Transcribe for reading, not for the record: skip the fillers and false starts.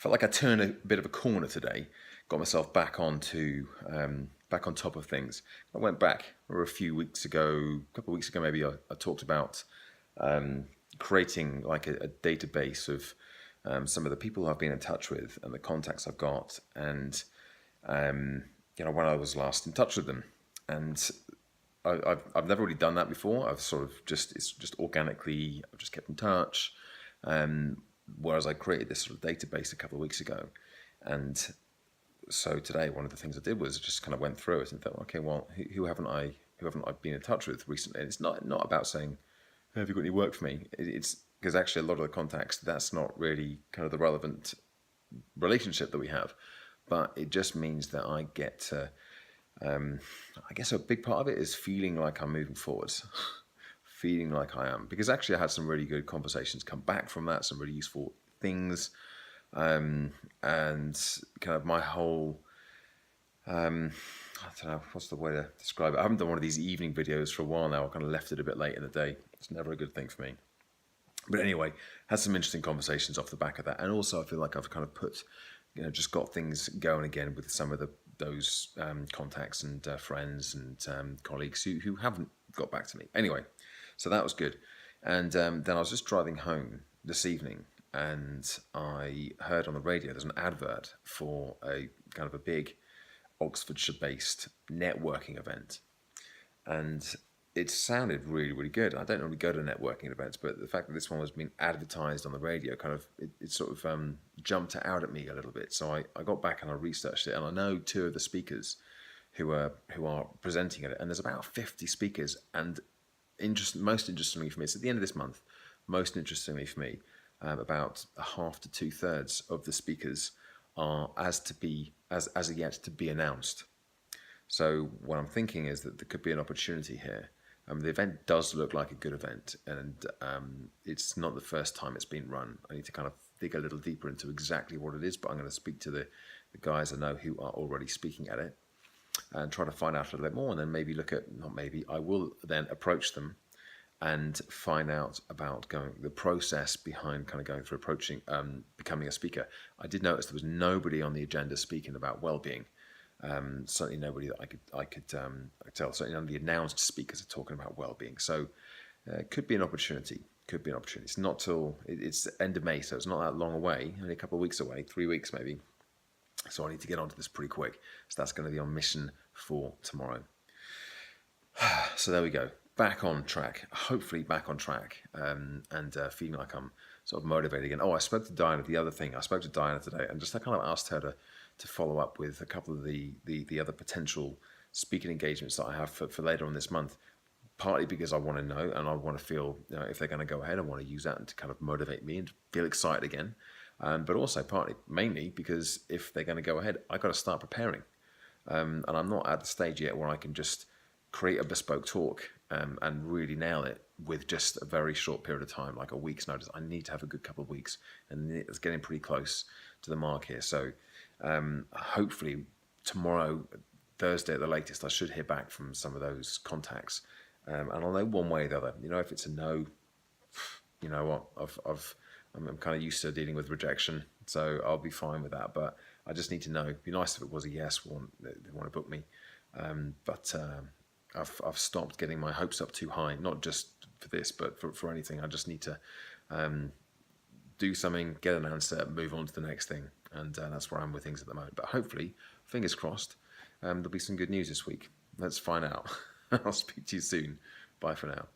felt like I turned a bit of a corner today. Got myself back on top of things. I went back a few weeks ago, a couple of weeks ago maybe. I talked about creating like a database of some of the people I've been in touch with and the contacts I've got, and when I was last in touch with them. And I've never really done that before. It's just organically, I've just kept in touch. Whereas I created this sort of database a couple of weeks ago, and so today one of the things I did was just kind of went through it and thought, okay, well, who haven't I been in touch with recently? And it's not about saying, hey, have you got any work for me? It's because actually a lot of the contacts, that's not really kind of the relevant relationship that we have, but it just means that I get to. I guess a big part of it is feeling like I'm moving forwards. Feeling like I am, because actually I had some really good conversations come back from that, some really useful things, and kind of my whole, I don't know, what's the way to describe it? I haven't done one of these evening videos for a while now. I kind of left it a bit late in the day. It's never a good thing for me. But anyway, had some interesting conversations off the back of that, and also I feel like I've kind of put, just got things going again with some of those contacts and friends and colleagues who haven't got back to me. Anyway. So that was good. And then I was just driving home this evening, and I heard on the radio there's an advert for a kind of a big Oxfordshire-based networking event. And it sounded really, really good. I don't normally go to networking events, but the fact that this one was being advertised on the radio kind of, it sort of jumped out at me a little bit. So I got back and I researched it, and I know two of the speakers who are presenting at it, and there's about 50 speakers, and most interestingly for me, it's at the end of this month. Most interestingly for me, about a half to 2/3 of the speakers are as yet to be announced. So what I'm thinking is that there could be an opportunity here. The event does look like a good event, and it's not the first time it's been run. I need to kind of dig a little deeper into exactly what it is, but I'm going to speak to the guys I know who are already speaking at it, and try to find out a little bit more, and then maybe I will then approach them and find out about the process behind kind of going through becoming a speaker. I did notice there was nobody on the agenda speaking about well-being. Certainly nobody that I could tell. Certainly none of the announced speakers are talking about well-being. So it could be an opportunity. It's not till it's the end of May, so it's not that long away. Only a couple of weeks away, 3 weeks maybe. So I need to get onto this pretty quick. So that's going to be on mission for tomorrow. So there we go. Back on track. Hopefully back on track, and feeling like I'm sort of motivated again. Oh, I spoke to Diana. I spoke to Diana today, and just I kind of asked her to follow up with a couple of the other potential speaking engagements that I have for later on this month. Partly because I want to know, and I want to feel if they're going to go ahead, I want to use that and to kind of motivate me and feel excited again. But also mainly because if they're going to go ahead, I got to start preparing. And I'm not at the stage yet where I can just create a bespoke talk and really nail it with just a very short period of time, like a week's notice. I need to have a good couple of weeks, and it's getting pretty close to the mark here. So hopefully tomorrow, Thursday at the latest, I should hear back from some of those contacts. And I'll know one way or the other. If it's a no, you know what, I'm kind of used to dealing with rejection, so I'll be fine with that. But I just need to know. It'd be nice if it was a yes, they want to book me. But I've stopped getting my hopes up too high, not just for this, but for anything. I just need to do something, get an answer, move on to the next thing. And that's where I'm with things at the moment. But hopefully, fingers crossed, there'll be some good news this week. Let's find out. I'll speak to you soon. Bye for now.